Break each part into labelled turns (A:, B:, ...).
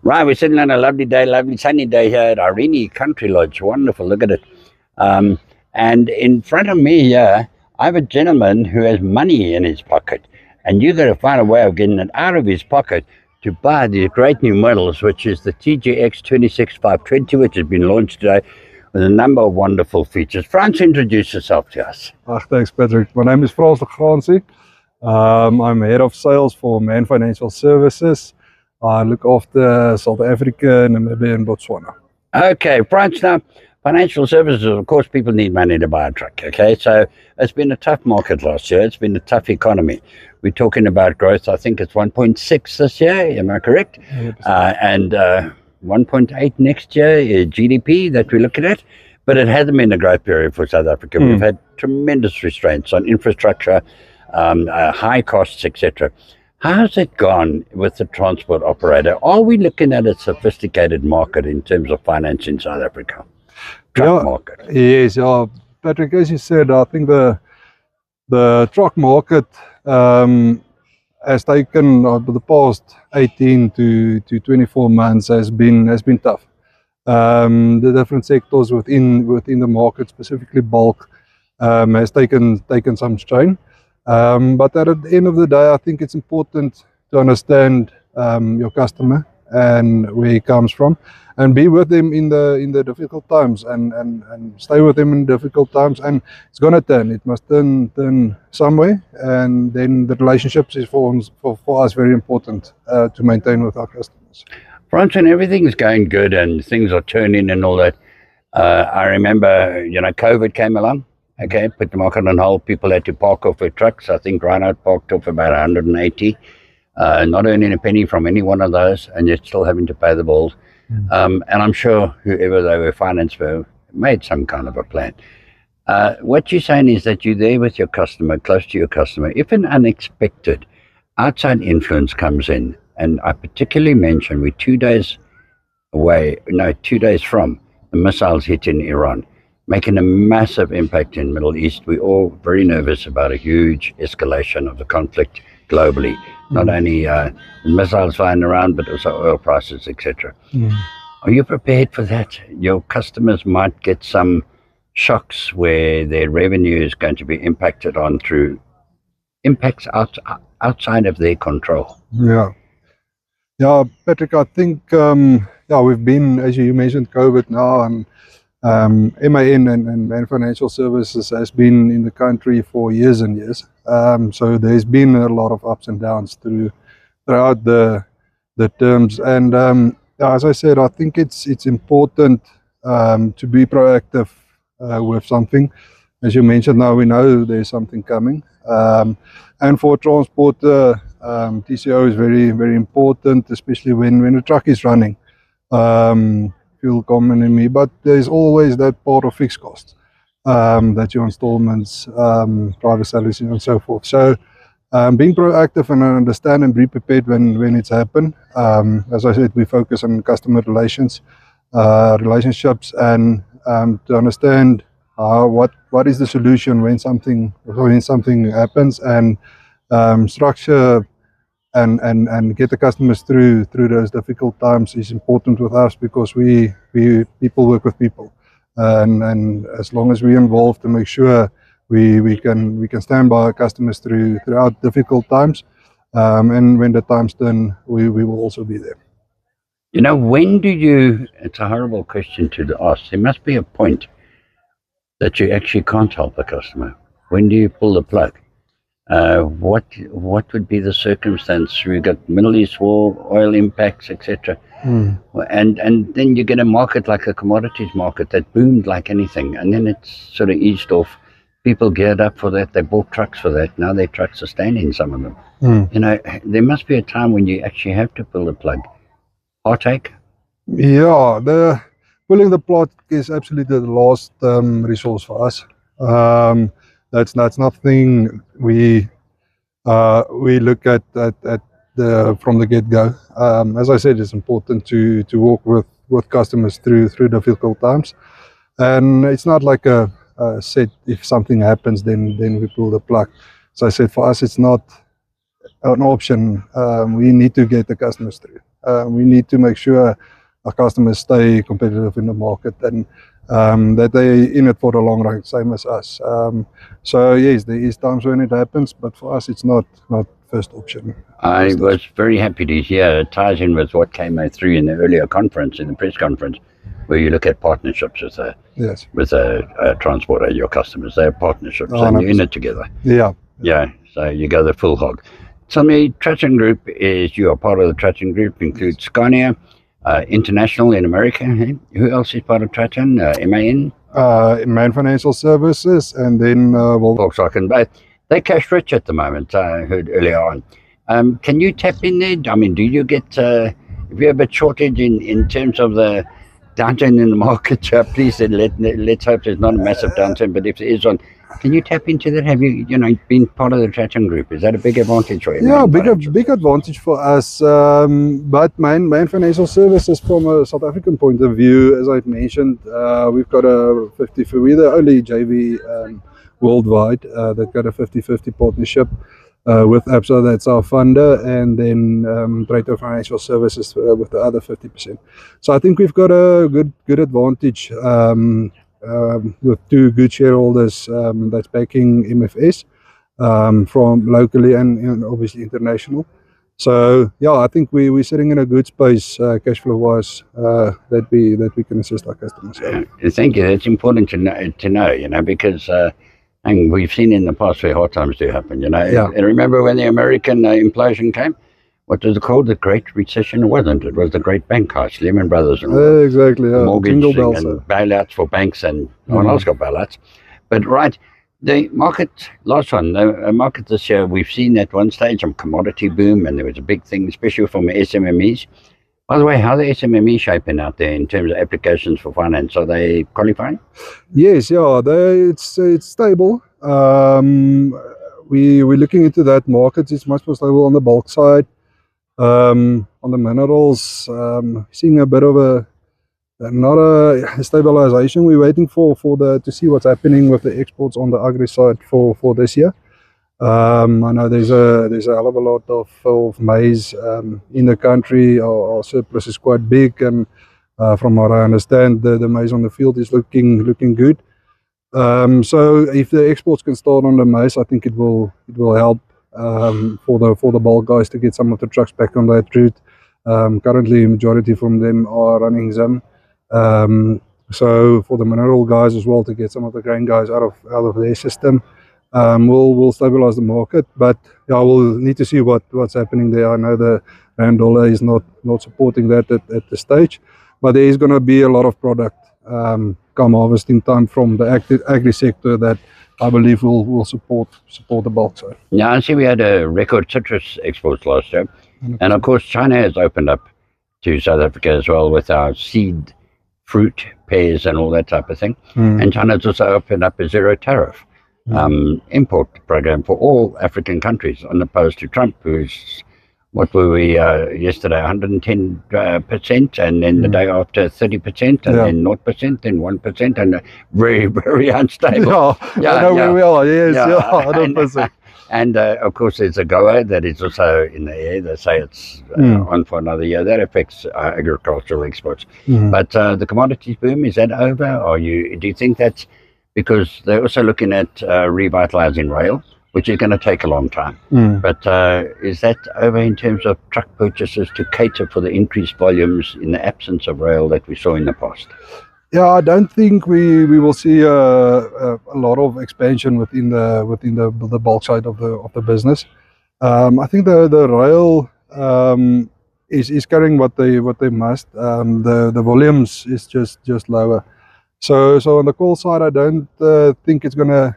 A: Right, we're sitting on a lovely day, lovely sunny day here at Irene Country Lodge. Wonderful, look at it. And in front of me here, I have a gentleman who has money in his pocket. And you've got to find a way of getting it out of his pocket to buy these great new models, which is the TGX 26520, which has been launched today with a number of wonderful features. Frans, introduce yourself to us.
B: Thanks, Patrick. My name is Frans le Grange. I'm head of sales for Man Financial Services. I look after South Africa, Namibia, and Botswana.
A: Okay, Frans, now, financial services, of course, people need money to buy a truck, okay? So it's been a tough market last year. It's been a tough economy. We're talking about growth. I think it's 1.6 this year, am I correct? And 1.8 next year, GDP that we're looking at. But it hasn't been a growth period for South Africa. We've had tremendous restraints on infrastructure, high costs, etc. How's it gone with the transport operator? Are we looking at a sophisticated market in terms of finance in South Africa? Truck market.
B: Yes, Patrick, as you said, I think the truck market has taken the past 18 to 24 months has been tough. The different sectors within the market, specifically bulk, has taken some strain. But at the end of the day, I think it's important to understand your customer and where he comes from, and be with them in the difficult times, and stay with them in difficult times. And it's gonna turn. It must turn some way, and then the relationships is for us very important to maintain with our customers.
A: Frans, and everything's going good and things are turning and all that. I remember, COVID came along. Okay, put the market on hold. People had to park off their trucks. I think Reinhard parked off about 180, not earning a penny from any one of those, and yet still having to pay the bills. And I'm sure whoever they were financed for made some kind of a plan. What you're saying is that you're there with your customer, close to your customer. If an unexpected outside influence comes in, and I particularly mention we're 2 days from the missiles hitting Iran, making a massive impact in the Middle East. We're all very nervous about a huge escalation of the conflict globally. Not only missiles flying around, but also oil prices, etc. Are you prepared for that? Your customers might get some shocks where their revenue is going to be impacted on through impacts outside of their control.
B: Yeah, Patrick, I think we've been, as you mentioned, COVID now, and MAN and Man Financial Services has been in the country for years and years. So there's been a lot of ups and downs throughout the terms. And as I said, I think it's important to be proactive with something. As you mentioned, now we know there's something coming. And for transporter, TCO is very, very important, especially when a truck is running. Fuel common in me, but there's always that part of fixed costs, that your installments, driver salaries, and so forth. So being proactive and understand and be prepared when it's happened. As I said, we focus on customer relationships, and to understand what is the solution when something happens, and structure and get the customers through those difficult times is important with us, because we people work with people, and as long as we're involved to make sure we can stand by our customers throughout difficult times, and when the times turn, we will also be there.
A: When do you? It's a horrible question to ask. There must be a point that you actually can't help the customer. When do you pull the plug? What would be the circumstance? We've got Middle East war, oil impacts, etc. And then you get a market like a commodities market that boomed like anything, and then it's sort of eased off. People geared up for that. They bought trucks for that. Now their trucks are standing, some of them. There must be a time when you actually have to pull the plug. Heartache?
B: Yeah, pulling the plug is absolutely the last resource for us. That's nothing we look at from the get-go. As I said, it's important to work with customers through difficult times, and it's not like a set, if something happens then we pull the plug. As I said, for us it's not an option. We need to get the customers through. We need to make sure our customers stay competitive in the market, and that they're in it for the long run, same as us. So yes, there is times when it happens, but for us it's not first option.
A: I was very happy to hear it ties in with what came through in the earlier conference, in the press conference, where you look at partnerships with a transporter, your customers. They're partnerships, and you're in it together. Yeah, so you go the full hog. Tell me, Trajan Group you are part of the Trajan Group, includes Scania, International in America. Who else is part of Trajan? MAN?
B: MAN Financial Services, and then
A: Volkswagen. But they're cash rich at the moment, I heard earlier on. Can you tap in there? I mean, do you get, if you have a shortage in terms of the downturn in the market, please let's hope there's not a massive downturn, but if there is one, can you tap into that? Have you been part of the Trajan Group? Is that a big advantage for you?
B: Yeah, big advantage for us. But MAN Financial Services, from a South African point of view, as I've mentioned, we've got a 50. We're the only JV worldwide that got a 50-50 partnership with ABSA, that's our funder, and then Trato Financial Services with the other 50%. So I think we've got a good advantage with two good shareholders that's backing MFS from locally and obviously international. So yeah, I think we're sitting in a good space cash flow wise that we can assist our customers.
A: Thank you. That's important to know, because and we've seen in the past where hard times do happen, And remember when the American implosion came? What was it called? The Great Recession? It wasn't. It was the Great Bank heist, Lehman Brothers and all
B: exactly.
A: Mortgage and bailouts for banks, and no one else got bailouts. But the market, last one, the market this year, we've seen at one stage a commodity boom, and there was a big thing, especially from SMMEs. By the way, how are the SMMEs shaping out there in terms of applications for finance? Are they qualifying?
B: Yes, it's stable. We're looking into that market. It's much more stable on the bulk side. On the minerals, seeing a bit of not a stabilization. We're waiting to see what's happening with the exports on the agri side for this year. I know there's a hell of a lot of maize in the country. Our surplus is quite big, and from what I understand, the maize on the field is looking good. So if the exports can start on the maize, I think it will help for the bulk guys to get some of the trucks back on that route. Currently, majority from them are running Zim. So for the mineral guys as well, to get some of the grain guys out of their system. We'll stabilize the market, but we'll need to see what's happening there. I know the rand dollar is not supporting that at this stage, but there is going to be a lot of product come harvesting time from the agri sector that I believe will support the bulk side.
A: Yeah, I see we had a record citrus exports last year, 100%. And of course China has opened up to South Africa as well with our seed, fruit, pears, and all that type of thing. And China's also opened up a zero tariff import program for all African countries, on opposed to Trump, who's, what were we yesterday, 110%, and then the day after 30%, and then 0%, then 1%, and very, very unstable.
B: I know where we are, yes, 100%.
A: And of course there's a GOA that is also in the air. They say it's on for another year. That affects agricultural exports. But the commodities boom, is that over? Do you think that's because they're also looking at revitalizing rail, which is going to take a long time. But is that over in terms of truck purchases to cater for the increased volumes in the absence of rail that we saw in the past?
B: Yeah, I don't think we will see a lot of expansion within the bulk side of the business. I think the rail is carrying what they must. The volumes is just lower. So on the coal side, I don't think it's gonna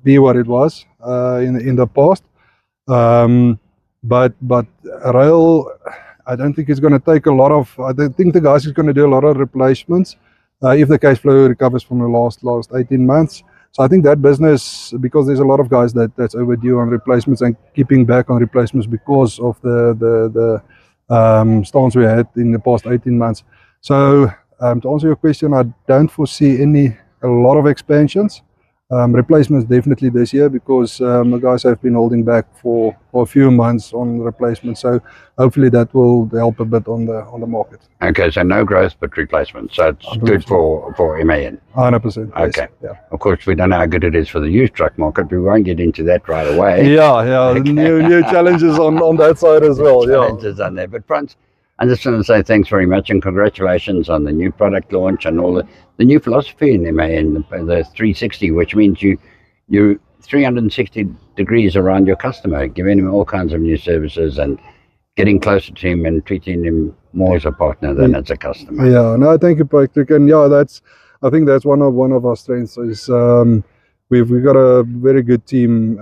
B: be what it was in the past. But rail, I don't think it's going to take a lot of. I don't think the guys is going to do a lot of replacements if the cash flow recovers from the last 18 months. So I think that business, because there's a lot of guys that's overdue on replacements and keeping back on replacements because of the stance we had in the past 18 months. So to answer your question, I don't foresee a lot of expansions. Replacements definitely this year, because the guys have been holding back for a few months on replacement. So hopefully that will help a bit on the market.
A: Okay, so no growth but replacement. So it's good for MAN.
B: 100%.
A: Okay.
B: Yes, yeah.
A: Of course, we don't know how good it is for the used truck market. We won't get into that right away.
B: Yeah.
A: Okay.
B: New challenges on that side as well.
A: Challenges on there. But Frans, I just want to say thanks very much and congratulations on the new product launch and all the new philosophy in MAN, the 360, which means you 360 degrees around your customer, giving him all kinds of new services and getting closer to him and treating him more as a partner than as a customer.
B: Yeah, no, thank you, Patrick. And yeah, I think that's one of our strengths is we've got a very good team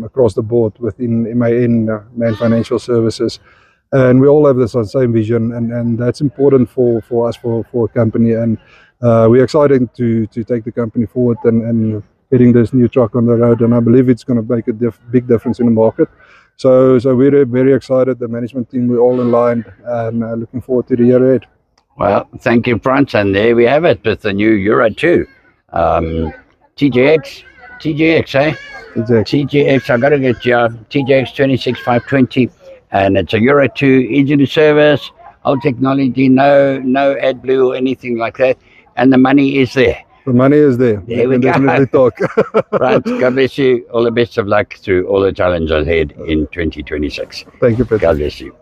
B: across the board within MAN Financial Services, and we all have the same vision, and that's important for us for a company, and we're excited to take the company forward and getting this new truck on the road, and I believe it's going to make a big difference in the market. So we're very excited. The management team, we're all aligned, and looking forward to the year ahead.
A: Well, thank you, Frans, and there we have it with the new Euro 2. TJX, eh? TJX, I got to get you TJX 26520, and it's a Euro 2, easy to service, old technology, no AdBlue or anything like that, and the money is there.
B: The money is there.
A: There we go.
B: Definitely talk.
A: Right, God bless you. All the best of luck through all the challenges ahead in 2026.
B: Thank you, Peter.
A: God bless you.